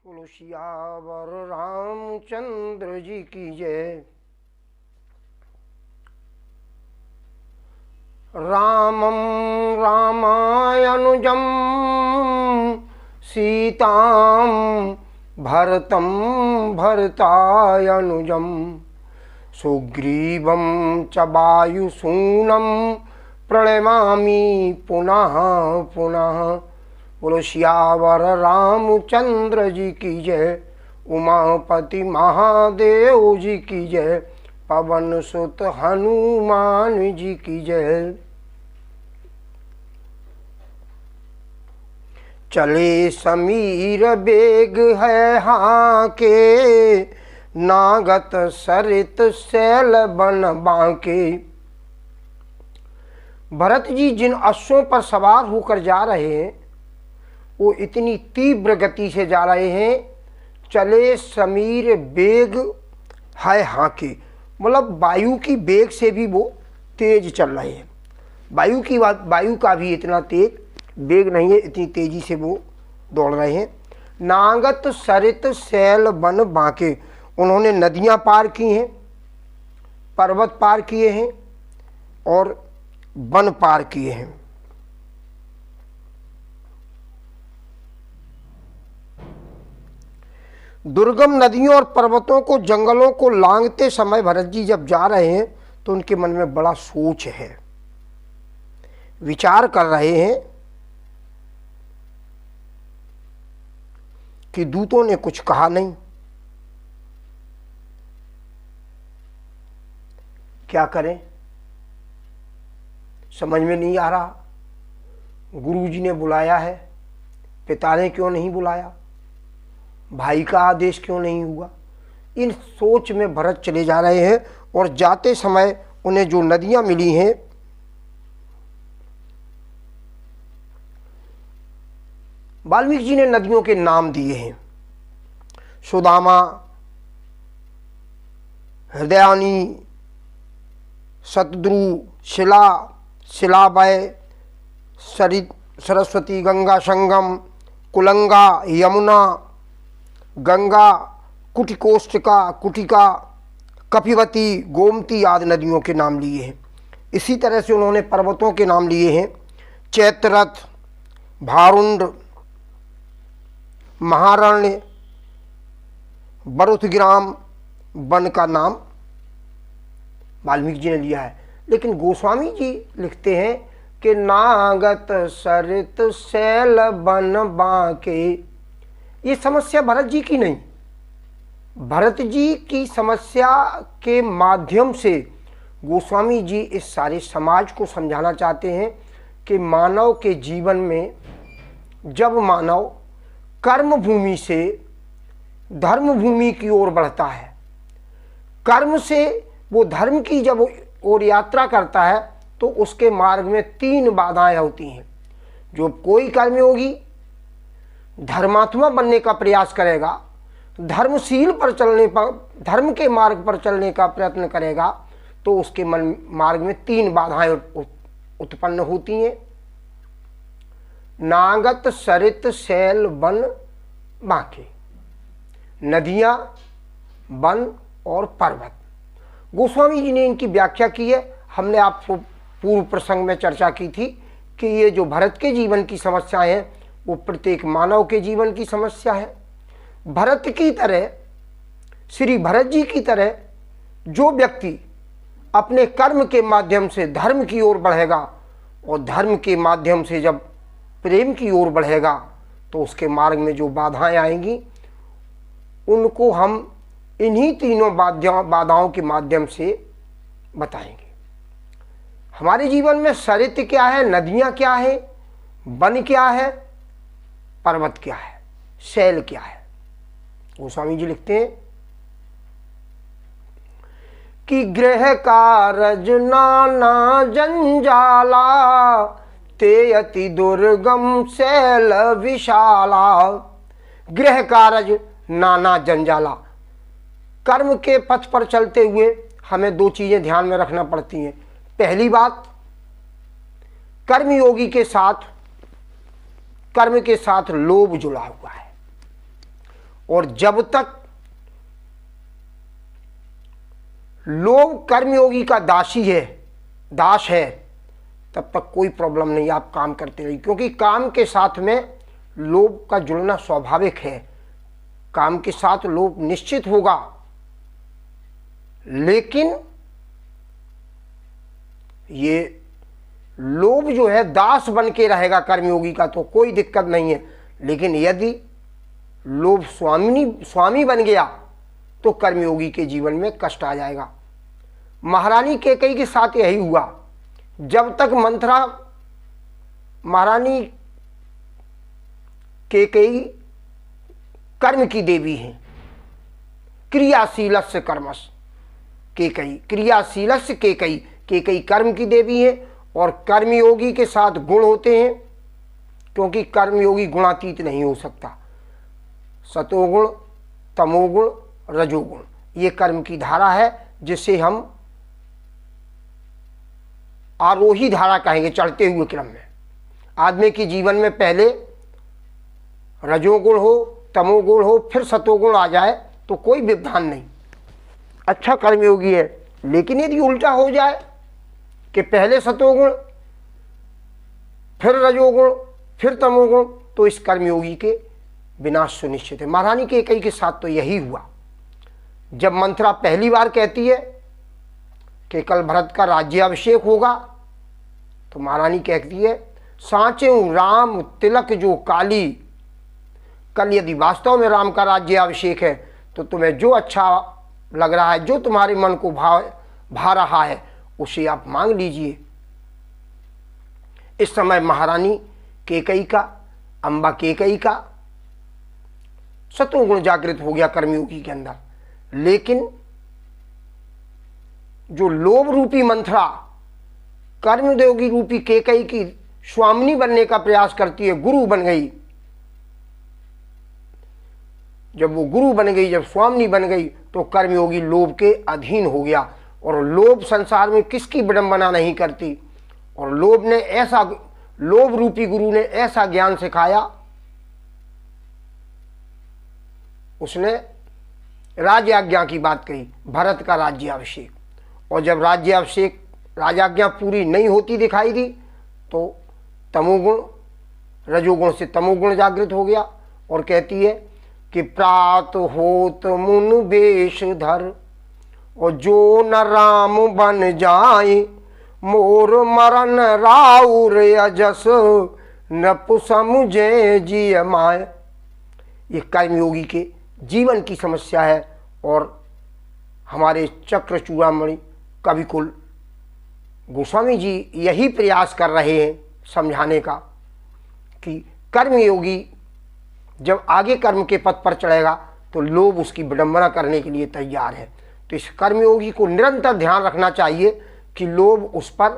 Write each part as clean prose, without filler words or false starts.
बोलो सियावर रामचंद्र जी की जय। रामं रामायनुजं सीतां भरतं भरतायनुजं सुग्रीवं च वायुसूनं प्रणमामि पुनः पुनः। बोलो सियावर रामचंद्र जी की जय। उमापति महादेव जी की जय। पवन सुत हनुमान जी की जय। चले समीर बेग है हाके, नागत सरित सैल बन बांके। भरत जी जिन अश्वों पर सवार होकर जा रहे हैं वो इतनी तीव्र गति से जा रहे हैं। चले समीर बेग है हाके, मतलब वायु की बेग से भी वो तेज चल रहे हैं। वायु का भी इतना तेज बेग नहीं है, इतनी तेजी से वो दौड़ रहे हैं। नागत सरित सैल बन बांके, उन्होंने नदियां पार की हैं, पर्वत पार किए हैं और वन पार किए हैं। दुर्गम नदियों और पर्वतों को, जंगलों को लांघते समय भरत जी जब जा रहे हैं तो उनके मन में बड़ा सोच है, विचार कर रहे हैं कि दूतों ने कुछ कहा नहीं, क्या करें, समझ में नहीं आ रहा। गुरुजी ने बुलाया है, पिता ने क्यों नहीं बुलाया, भाई का आदेश क्यों नहीं हुआ। इन सोच में भरत चले जा रहे हैं और जाते समय उन्हें जो नदियां मिली हैं, वाल्मीकि जी ने नदियों के नाम दिए हैं। सुदामा, हृदयानी, शतद्रु, शिला, शिलाबय, सरस्वती, गंगा संगम, कुलंगा, यमुना, गंगा, कुटिकोष्ठिका, कुटिका, कपिवती, गोमती आदि नदियों के नाम लिए हैं। इसी तरह से उन्होंने पर्वतों के नाम लिए हैं। चैत्ररथ, भारुंड, महारण्य, बरुथग्राम वन का नाम वाल्मीकि जी ने लिया है। लेकिन गोस्वामी जी लिखते हैं कि नागत सरित सैल बन बांके, ये समस्या भरत जी की नहीं, भरत जी की समस्या के माध्यम से गोस्वामी जी इस सारे समाज को समझाना चाहते हैं कि मानव के जीवन में जब मानव कर्म भूमि से धर्म भूमि की ओर बढ़ता है, कर्म से वो धर्म की जब ओर यात्रा करता है तो उसके मार्ग में 3 बाधाएं होती हैं। जो कोई कर्मयोगी धर्मात्मा बनने का प्रयास करेगा, धर्मशील पर चलने पर, धर्म के मार्ग पर चलने का प्रयत्न करेगा तो उसके मार्ग में 3 बाधाएं उत्पन्न होती हैं। नागत सरित सैल वन बांके, नदियां, वन और पर्वत। गोस्वामी जी ने इनकी व्याख्या की है। हमने आपको पूर्व प्रसंग में चर्चा की थी कि ये जो भरत के जीवन की समस्याएं हैं वो प्रत्येक मानव के जीवन की समस्या है। भरत की तरह, श्री भरत जी की तरह जो व्यक्ति अपने कर्म के माध्यम से धर्म की ओर बढ़ेगा और धर्म के माध्यम से जब प्रेम की ओर बढ़ेगा तो उसके मार्ग में जो बाधाएं आएंगी उनको हम इन्हीं तीनों बाधाओं के माध्यम से बताएंगे। हमारे जीवन में सरित क्या है, नदियां क्या है, वन क्या है, पर्वत क्या है, शैल क्या है। गोस्वामी जी लिखते हैं कि गृह कारज नाना जंजाला, ते अति दुर्गम शैल विशाला। गृह कारज नाना जंजाला, कर्म के पथ पर चलते हुए हमें 2 चीजें ध्यान में रखना पड़ती हैं। पहली बात, कर्मयोगी के साथ, कर्म के साथ लोभ जुड़ा हुआ है और जब तक लोभ कर्मयोगी का दास है तब तक कोई प्रॉब्लम नहीं, आप काम करते रहिए, क्योंकि काम के साथ में लोभ का जुड़ना स्वाभाविक है। काम के साथ लोभ निश्चित होगा, लेकिन ये लोभ जो है दास बन के रहेगा कर्मयोगी का, तो कोई दिक्कत नहीं है। लेकिन यदि लोभ स्वामी बन गया तो कर्मयोगी के जीवन में कष्ट आ जाएगा। महारानी कैकेयी के साथ यही हुआ। जब तक मंथरा महारानी कैकेयी कर्म की देवी है, क्रियाशीलस्य कर्मस कैकेयी, क्रियाशीलस्य कैकेयी, कैकेयी कर्म की देवी है। और कर्मयोगी के साथ गुण होते हैं, क्योंकि कर्मयोगी गुणातीत नहीं हो सकता। सतोगुण, तमोगुण, रजोगुण, ये कर्म की धारा है, जिसे हम आरोही धारा कहेंगे, चढ़ते हुए क्रम में। आदमी के जीवन में पहले रजोगुण हो, तमोगुण हो, फिर सतोगुण आ जाए तो कोई व्यवधान नहीं, अच्छा कर्मयोगी है। लेकिन यदि उल्टा हो जाए कि पहले सतोगुण, फिर रजोगुण, फिर तमोगुण, तो इस कर्मयोगी के विनाश सुनिश्चित है। महारानी कैकेयी के साथ तो यही हुआ। जब मंथरा पहली बार कहती है कि कल भरत का राज्याभिषेक होगा, तो महारानी कहती है, सांचे राम तिलक जो काली, कल यदि वास्तव में राम का राज्याभिषेक है तो तुम्हें जो अच्छा लग रहा है, जो तुम्हारे मन को भा रहा है, उसे आप मांग लीजिए। इस समय महारानी कैकेयी का, अम्बा कैकेयी का सत्वगुण जागृत हो गया कर्मयोगी के अंदर। लेकिन जो लोभ रूपी मंथरा कर्मयोगी रूपी कैकेयी की स्वामिनी बनने का प्रयास करती है, गुरु बन गई। जब वो गुरु बन गई, जब स्वामिनी बन गई, तो कर्मयोगी लोभ के अधीन हो गया। और लोभ संसार में किसकी विडंबना नहीं करती। और लोभ रूपी गुरु ने ऐसा ज्ञान सिखाया, उसने राज्याज्ञा की बात कही, भरत का राज्याभिषेक। और जब राजाज्ञा पूरी नहीं होती दिखाई दी, तो तमोगुण, रजोगुण से तमोगुण जागृत हो गया। और कहती है कि प्रात होत मुन वेश धर, और जो न राम बन जाए, मोर मरन राउर अजस, नपुसम जय जिय माय। ये कर्मयोगी के जीवन की समस्या है। और हमारे चक्र चूड़ामणि कवि कुल गोस्वामी जी यही प्रयास कर रहे हैं समझाने का कि कर्मयोगी जब आगे कर्म के पथ पर चढ़ेगा तो लोभ उसकी विडंबना करने के लिए तैयार है। तो इस कर्मयोगी को निरंतर ध्यान रखना चाहिए कि लोभ उस पर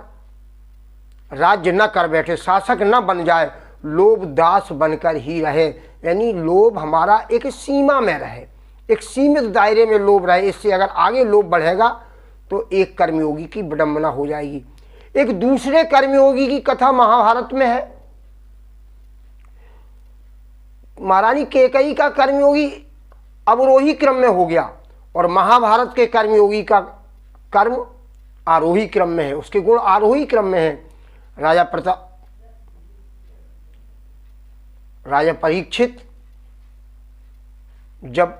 राज्य न कर बैठे, शासक न बन जाए, लोभ दास बनकर ही रहे। यानी लोभ हमारा एक सीमा में रहे, एक सीमित दायरे में लोभ रहे। इससे अगर आगे लोभ बढ़ेगा तो एक कर्मयोगी की विडंबना हो जाएगी। एक दूसरे कर्मयोगी की कथा महाभारत में है। महारानी कैकेयी का कर्मयोगी अवरोही क्रम में हो गया और महाभारत के कर्मयोगी का कर्म आरोही क्रम में है, उसके गुण आरोही क्रम में है। राजा परीक्षित जब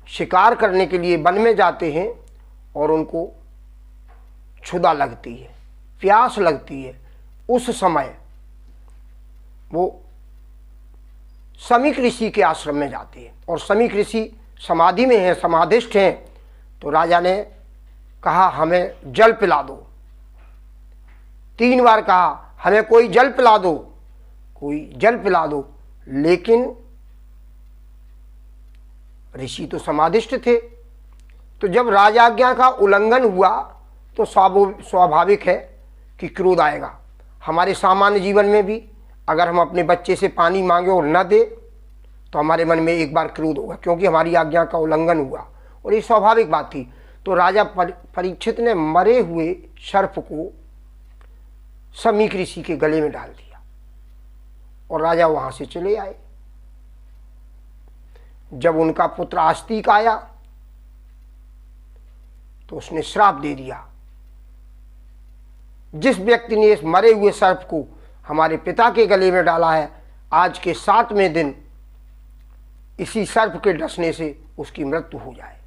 शिकार करने के लिए वन में जाते हैं और उनको क्षुधा लगती है, प्यास लगती है, उस समय वो समीक ऋषि के आश्रम में जाते हैं। और समीक ऋषि समाधि में हैं, समाधिष्ठ हैं। तो राजा ने कहा हमें जल पिला दो, 3 बार कहा हमें कोई जल पिला दो, कोई जल पिला दो। लेकिन ऋषि तो समाधिष्ठ थे। तो जब राजाज्ञा का उल्लंघन हुआ तो स्वाभाविक है कि क्रोध आएगा। हमारे सामान्य जीवन में भी अगर हम अपने बच्चे से पानी मांगे और न दे तो हमारे मन में एक बार क्रोध होगा, क्योंकि हमारी आज्ञा का उल्लंघन हुआ और ये स्वाभाविक बात थी। तो राजा परीक्षित ने मरे हुए सर्प को समीक ऋषि के गले में डाल दिया और राजा वहां से चले आए। जब उनका पुत्र आस्तिक आया तो उसने श्राप दे दिया, जिस व्यक्ति ने इस मरे हुए सर्प को हमारे पिता के गले में डाला है, आज के 7वें दिन इसी सर्प के डसने से उसकी मृत्यु हो जाए।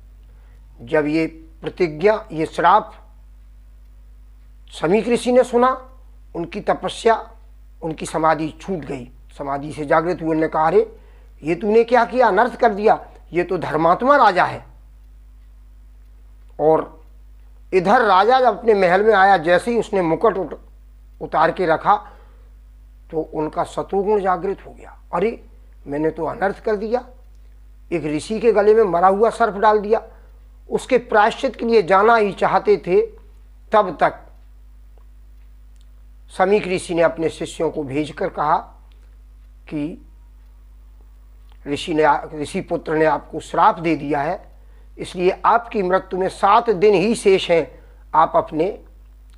जब ये प्रतिज्ञा, ये श्राप शमीक ऋषि ने सुना, उनकी तपस्या, उनकी समाधि छूट गई। समाधि से जागृत हुए, ने कहा, अरे ये तूने क्या किया, अनर्थ कर दिया, ये तो धर्मात्मा राजा है। और इधर राजा जब अपने महल में आया, जैसे ही उसने मुकुट उतार के रखा तो उनका सतोगुण जागृत हो गया। अरे मैंने तो अनर्थ कर दिया, एक ऋषि के गले में मरा हुआ सर्प डाल दिया। उसके प्रायश्चित के लिए जाना ही चाहते थे, तब तक शमीक ऋषि ने अपने शिष्यों को भेजकर कहा कि ऋषि पुत्र ने आपको श्राप दे दिया है, इसलिए आपकी मृत्यु में 7 दिन ही शेष हैं, आप अपने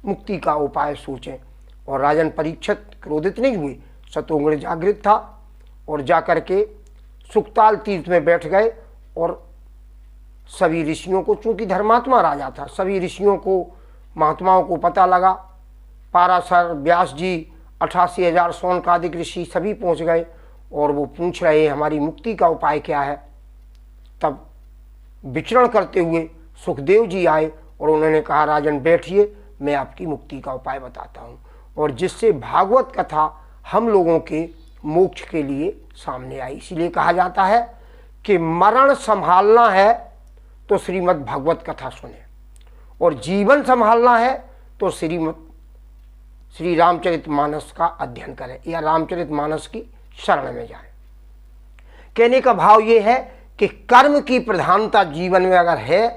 मुक्ति का उपाय सोचें। और राजन परीक्षित क्रोधित नहीं हुए, सतोगुण जागृत था और जाकर के सुक्ताल तीर्थ में बैठ गए। और सभी ऋषियों को, चूंकि धर्मात्मा राजा था, सभी ऋषियों को, महात्माओं को पता लगा। पाराशर, व्यास जी, 88,000 शौनकादिक ऋषि सभी पहुंच गए और वो पूछ रहे हैं हमारी मुक्ति का उपाय क्या है। तब विचरण करते हुए सुखदेव जी आए और उन्होंने कहा, राजन बैठिए, मैं आपकी मुक्ति का उपाय बताता हूँ। और जिससे भागवत कथा हम लोगों के मोक्ष के लिए सामने आई। इसीलिए कहा जाता है कि मरण संभालना है तो श्रीमद् भागवत कथा सुने, और जीवन संभालना है तो श्री रामचरितमानस का अध्ययन करें या रामचरितमानस की शरण में जाएं। कहने का भाव ये है कि कर्म की प्रधानता जीवन में अगर है,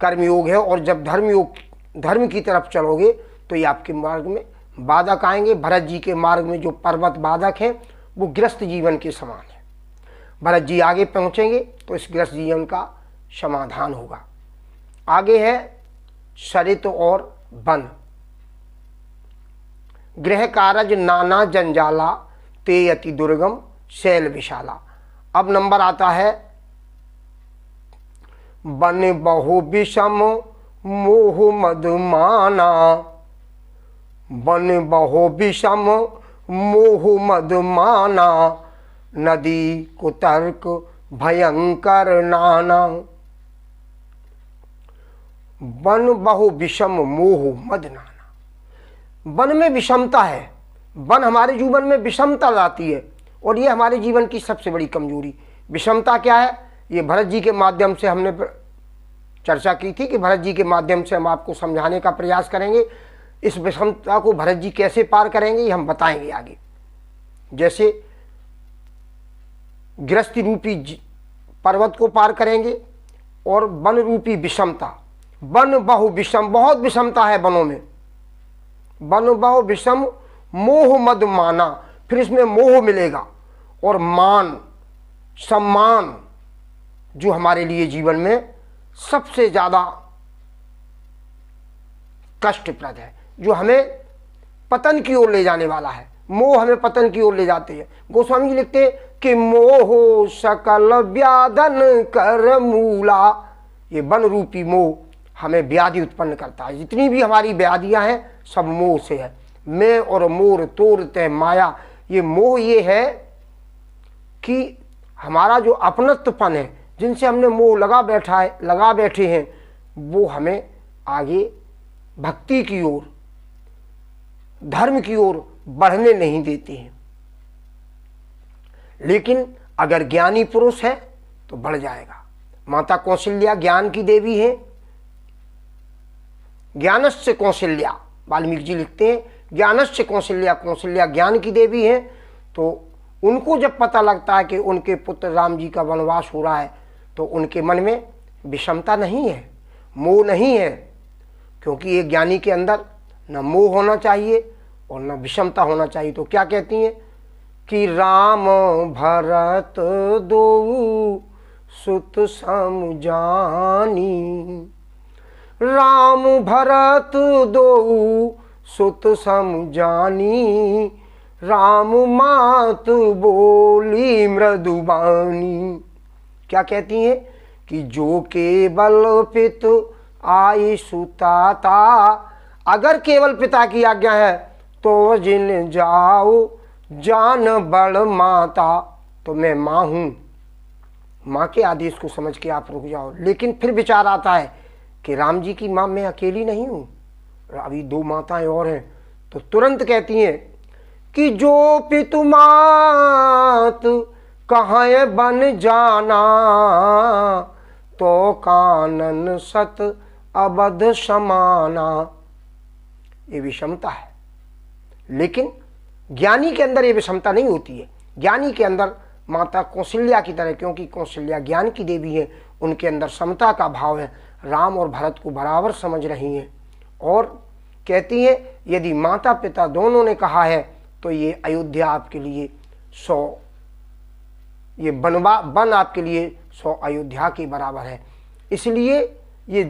कर्मयोग है, और जब धर्म की तरफ चलोगे तो ये आपके मार्ग में बाधक आएंगे। भरत जी के मार्ग में जो पर्वत बाधक हैं वो गृहस्थ जीवन के समान है। भरत जी आगे पहुंचेंगे तो इस गृहस्थ जीवन का समाधान होगा। आगे है सरित और वन। गृह कारज नाना जंजाला, ते अति दुर्गम शैल विशाला। अब नंबर आता है बन बहु विषम मोह मदमाना। बन बहु विषम मोह मदमाना, नदी कुतर्क भयंकर नाना। वन बहु विषम मोह मद नाना। वन में विषमता है, वन हमारे जीवन में विषमता लाती है, और ये हमारे जीवन की सबसे बड़ी कमजोरी। विषमता क्या है, ये भरत जी के माध्यम से हमने चर्चा की थी कि भरत जी के माध्यम से हम आपको समझाने का प्रयास करेंगे। इस विषमता को भरत जी कैसे पार करेंगे ये हम बताएंगे आगे। जैसे गृहस्थी रूपी पर्वत को पार करेंगे, और वन रूपी विषमता। वन बहु विषम, बहुत विषमता है वनों में। वन बहु विषम मोह मद माना, फिर इसमें मोह मिलेगा, और मान, सम्मान, जो हमारे लिए जीवन में सबसे ज़्यादा कष्टप्रद है, जो हमें पतन की ओर ले जाने वाला है। मोह हमें पतन की ओर ले जाते हैं। गोस्वामी जी लिखते हैं कि मोह सकल व्याधन कर मूला। ये वन रूपी मोह हमें व्याधि उत्पन्न करता है। जितनी भी हमारी व्याधियां हैं सब मोह से है। मैं और मोर तोड़ते माया। ये मोह ये है कि हमारा जो अपनत्वपन है, जिनसे हमने मोह लगा बैठे हैं, वो हमें आगे भक्ति की ओर, धर्म की ओर बढ़ने नहीं देते हैं। लेकिन अगर ज्ञानी पुरुष है तो बढ़ जाएगा। माता कौशल्या ज्ञान की देवी है। ज्ञानस्य कौशल्या, वाल्मीकि जी लिखते हैं ज्ञानस्य कौशल्या, कौशल्या ज्ञान की देवी है। तो उनको जब पता लगता है कि उनके पुत्र राम जी का वनवास हो रहा है, तो उनके मन में विषमता नहीं है, मोह नहीं है, क्योंकि एक ज्ञानी के अंदर न मोह होना चाहिए और न विषमता होना चाहिए। तो क्या कहती हैं कि राम भरत दो सुत सम जानी। राम भरत दो सुत सम जानी, राम मात बोली मृदुबानी। क्या कहती हैं कि जो केवल पित आई सुताता, अगर केवल पिता की आज्ञा है तो जिन जाओ जान बड़ माता। तो मैं माँ हूँ, माँ के आदेश को समझ के आप रुक जाओ। लेकिन फिर विचार आता है कि राम जी की माँ मैं अकेली नहीं हूँ, अभी 2 माताएं और हैं। तो तुरंत कहती हैं कि जो पितु मात कहाँ बन जाना, तो कानन सत अबध समाना। ये विषमता है, लेकिन ज्ञानी के अंदर ये विषमता नहीं होती है। ज्ञानी के अंदर माता कौशल्या की तरह, क्योंकि कौशल्या ज्ञान की देवी है, उनके अंदर समता का भाव है। राम और भरत को बराबर समझ रही हैं और कहती हैं यदि माता पिता दोनों ने कहा है तो ये अयोध्या आपके लिए 100, ये वन आपके लिए 100 अयोध्या के बराबर है। इसलिए ये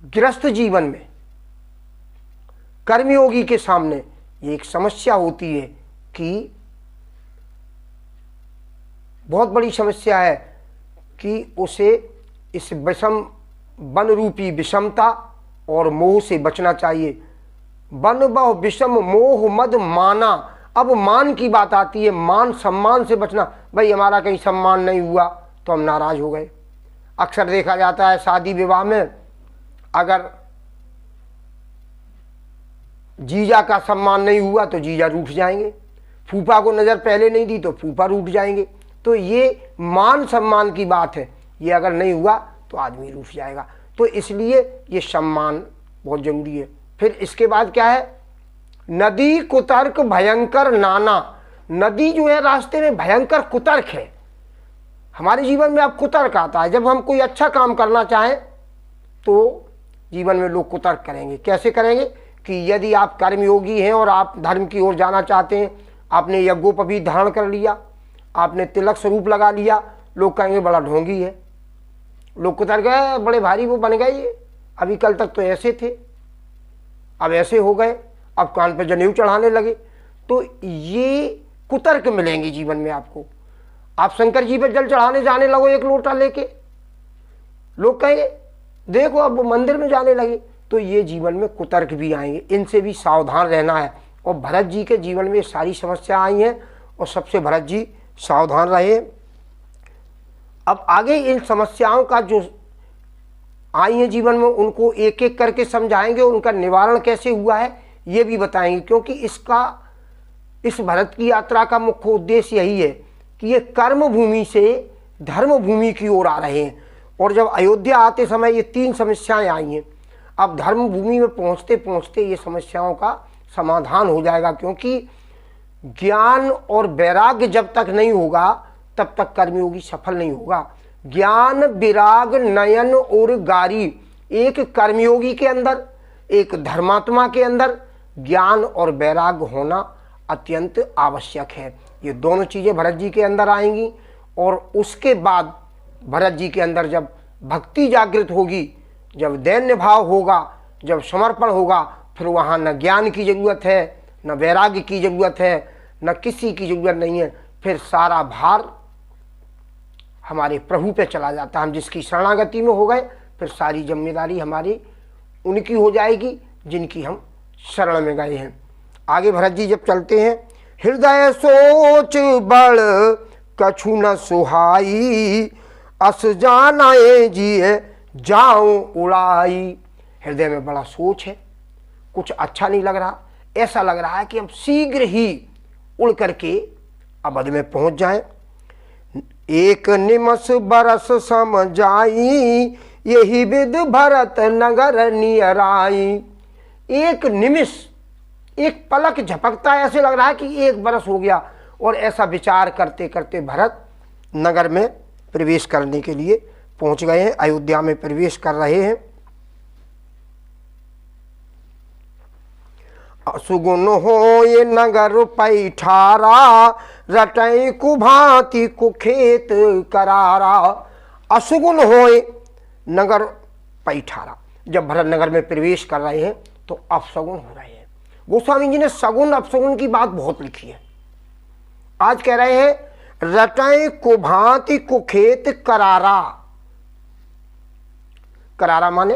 गृहस्थ जीवन में कर्मयोगी के सामने ये एक समस्या होती है कि बहुत बड़ी समस्या है कि उसे इस विषम वन रूपी विषमता और मोह से बचना चाहिए। वन बहु विषम मोह मद माना। अब मान की बात आती है, मान सम्मान से बचना। भाई हमारा कहीं सम्मान नहीं हुआ तो हम नाराज हो गए। अक्सर देखा जाता है शादी विवाह में, अगर जीजा का सम्मान नहीं हुआ तो जीजा रूठ जाएंगे, फूफा को नज़र पहले नहीं दी तो फूफा रूठ जाएंगे। तो ये मान सम्मान की बात है, ये अगर नहीं हुआ तो आदमी रूठ जाएगा। तो इसलिए ये सम्मान बहुत जरूरी है। फिर इसके बाद क्या है, नदी कुतर्क भयंकर नाना। नदी जो है रास्ते में भयंकर कुतर्क है। हमारे जीवन में अब कुतर्क आता है, जब हम कोई अच्छा काम करना चाहें तो जीवन में लोग कुतर्क करेंगे। कैसे करेंगे कि यदि आप कर्मयोगी हैं और आप धर्म की ओर जाना चाहते हैं, आपने यज्ञोपवीत धारण कर लिया, आपने तिलक स्वरूप लगा लिया, लोग कहेंगे बड़ा ढोंगी है, लोग कुतर्क गए, बड़े भारी वो बन गए, ये अभी कल तक तो ऐसे थे, अब ऐसे हो गए, अब कान पे जनेऊ चढ़ाने लगे। तो ये कुतर्क मिलेंगे जीवन में आपको। आप शंकर जी पे जल चढ़ाने जाने लगो 1 लोटा लेके, लोग कहेंगे देखो अब वो मंदिर में जाने लगे। तो ये जीवन में कुतर्क भी आएंगे, इनसे भी सावधान रहना है। और भरत जी के जीवन में सारी समस्या आई हैं और सबसे भरत जी सावधान रहे। अब आगे इन समस्याओं का जो आई है जीवन में उनको एक एक करके समझाएंगे, उनका निवारण कैसे हुआ है ये भी बताएंगे। क्योंकि इस भरत की यात्रा का मुख्य उद्देश्य यही है कि ये कर्म भूमि से धर्म भूमि की ओर आ रहे हैं। और जब अयोध्या आते समय ये 3 समस्याएं आई हैं, अब धर्म भूमि में पहुंचते पहुंचते ये समस्याओं का समाधान हो जाएगा। क्योंकि ज्ञान और वैराग्य जब तक नहीं होगा तब तक कर्मयोगी सफल नहीं होगा। ज्ञान विराग नयन और गारी, एक कर्मयोगी के अंदर, एक धर्मात्मा के अंदर ज्ञान और वैराग्य होना अत्यंत आवश्यक है। ये दोनों चीज़ें भरत जी के अंदर आएंगी। और उसके बाद भरत जी के अंदर जब भक्ति जागृत होगी, जब दैन्य भाव होगा, जब समर्पण होगा, फिर वहाँ न ज्ञान की ज़रूरत है, न वैराग्य की ज़रूरत है, न किसी की ज़रूरत नहीं है। फिर सारा भार हमारे प्रभु पे चला जाता है। हम जिसकी शरणागति में हो गए, फिर सारी जिम्मेदारी हमारी उनकी हो जाएगी जिनकी हम शरण में गए हैं। आगे भरत जी जब चलते हैं, हृदय सोच बड़ कछु न सुहाई, अस जानाए जिए जाऊं उड़ाई। हृदय में बड़ा सोच है, कुछ अच्छा नहीं लग रहा, ऐसा लग रहा है कि हम शीघ्र ही उड़ करके अवध में पहुंच जाएं। एक निमष बरस सम जाई, यही विद भरत नगर नियराई। एक निमिष, एक पलक झपकता है, ऐसे लग रहा है कि 1 बरस हो गया। और ऐसा विचार करते करते भरत नगर में प्रवेश करने के लिए पहुंच गए हैं, अयोध्या में प्रवेश कर रहे हैं। सुगुन हो ये नगर पैठारा, रटई कुभांति कुखेत करारा। असुगुन होए नगर पैठारा, जब भरत नगर में प्रवेश कर रहे हैं तो अपशगुन हो रहे हैं। गोस्वामी जी ने सगुन अपशगुन की बात बहुत लिखी है। आज कह रहे हैं रटय कुभांति कुखेत करारा। करारा माने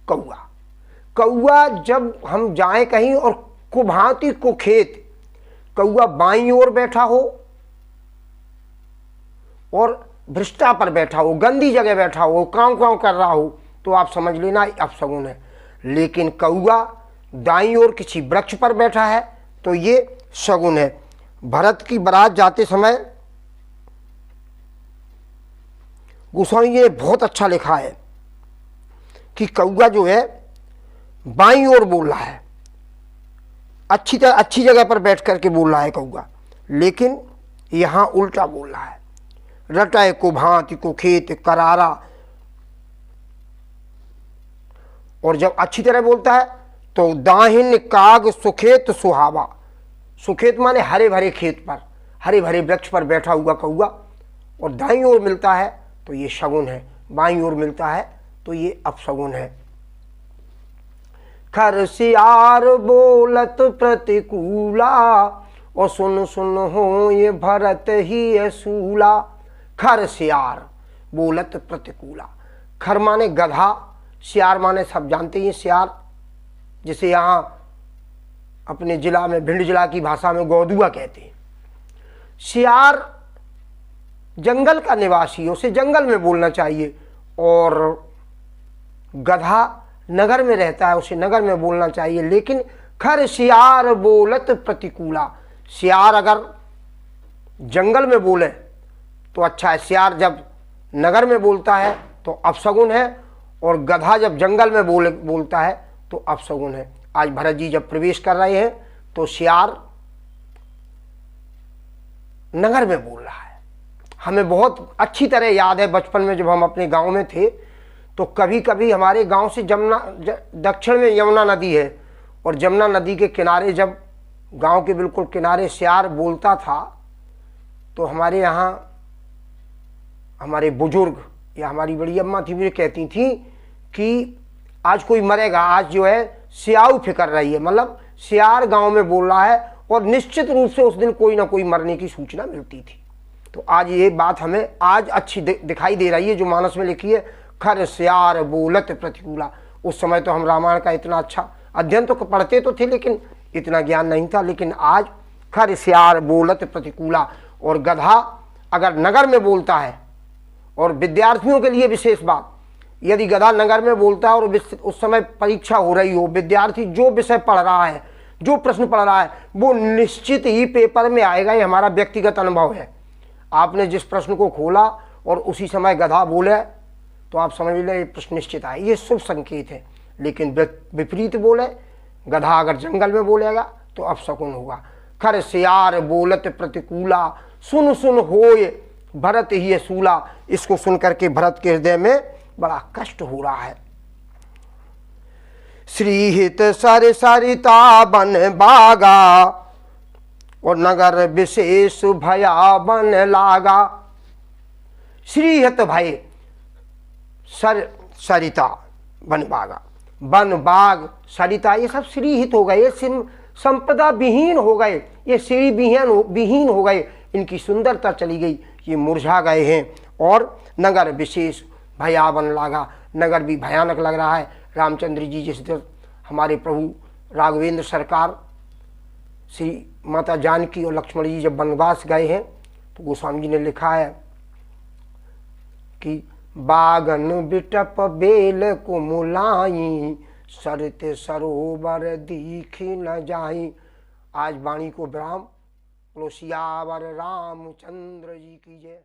कौआ। कौआ जब हम जाएं कहीं और कुभांति कुखेत, कौआ बाईं ओर बैठा हो और भ्रष्टा पर बैठा हो, गंदी जगह बैठा हो, कांव कांव कर रहा हो, तो आप समझ लेना अपशगुन है। लेकिन कौआ दाईं ओर किसी वृक्ष पर बैठा है तो ये शगुन है। भरत की बारात जाते समय गोस्वामी जी ने बहुत अच्छा लिखा है कि कौआ जो है बाईं ओर बोल रहा है, अच्छी जगह पर बैठ करके बोल रहा है कौआ, लेकिन यहाँ उल्टा बोल रहा है। रटय कुभांति कुखेत करारा। और जब अच्छी तरह बोलता है तो दाहिन काग सुखेत सुहावा। सुखेत माने हरे भरे खेत पर, हरे भरे वृक्ष पर बैठा हुआ कौआ, और दाईं ओर मिलता है तो ये शगुन है, बाईं ओर मिलता है तो ये अपशगुन है। खर सियार बोलत प्रतिकूला, और सुन सुन हो ये भरत ही असूला। खर सियार बोलत प्रतिकूला। खर माने गधा, सियार माने सब जानते हैं सियार, जिसे यहाँ अपने जिला में, भिंड जिला की भाषा में गौदुआ कहते हैं। सियार जंगल का निवासी, उसे जंगल में बोलना चाहिए, और गधा नगर में रहता है, उसे नगर में बोलना चाहिए। लेकिन खर सियार बोलत प्रतिकूला, सियार अगर जंगल में बोले तो अच्छा है, सियार जब नगर में बोलता है तो अपशगुन है, और गधा जब जंगल में बोलता है तो अपशगुन है। आज भरत जी जब प्रवेश कर रहे हैं तो सियार नगर में बोल रहा है। हमें बहुत अच्छी तरह याद है बचपन में जब हम अपने गांव में थे तो कभी कभी हमारे गांव से दक्षिण में यमुना नदी है, और यमुना नदी के किनारे जब गांव के बिल्कुल किनारे सियार बोलता था तो हमारे यहाँ हमारे बुजुर्ग या हमारी बड़ी अम्मा थी, मुझे कहती थी कि आज कोई मरेगा, आज जो है सियाऊ फिकर रही है, मतलब सियार गांव में बोल रहा है, और निश्चित रूप से उस दिन कोई ना कोई मरने की सूचना मिलती थी। तो आज ये बात हमें आज अच्छी दिखाई दे रही है जो मानस में लिखी है, खर सियार बोलत प्रतिकूला। उस समय तो हम रामायण का इतना अच्छा अध्ययन तो पढ़ते तो थे लेकिन इतना ज्ञान नहीं था, लेकिन आज खर सियार बोलत प्रतिकूला। और गधा अगर नगर में बोलता है, और विद्यार्थियों के लिए विशेष बात, यदि गधा नगर में बोलता है और उस समय परीक्षा हो रही हो, विद्यार्थी जो विषय पढ़ रहा है, जो प्रश्न पढ़ रहा है, वो निश्चित ही पेपर में आएगा। ये हमारा व्यक्तिगत अनुभव है। आपने जिस प्रश्न को खोला और उसी समय गधा बोले तो आप समझ लें ये प्रश्न निश्चित आए, ये शुभ संकेत है। लेकिन विपरीत बोले, गधा अगर जंगल में बोलेगा तो अपशकुन होगा। खर सियार बोलत प्रतिकूला, सुन सुन होय भरत ही असूला। इसको सुन करके भरत के हृदय में बड़ा कष्ट हो रहा है। श्रीहित सर सरिता बन बागा, और नगर विशेष भया बन लागा। श्रीहित भय, सरिता बन बागा, वन बाग सरिता, ये सब श्रीहित हो गए, ये संपदा विहीन हो गए, ये श्री विहीन हो गए, इनकी सुंदरता चली गई, ये मुरझा गए हैं। और नगर विशेष भयावन लागा, नगर भी भयानक लग रहा है। रामचंद्र जी जिस दिन हमारे प्रभु राघवेंद्र सरकार श्री माता जानकी और लक्ष्मण जी जब वनवास गए हैं तो गोस्वामी जी ने लिखा है कि बागन बिटप बेल को मुलाई, सरते सरोवर दीखी न जाई। आज वाणी को विराम। बोलो सियावर रामचंद्र जी की जय।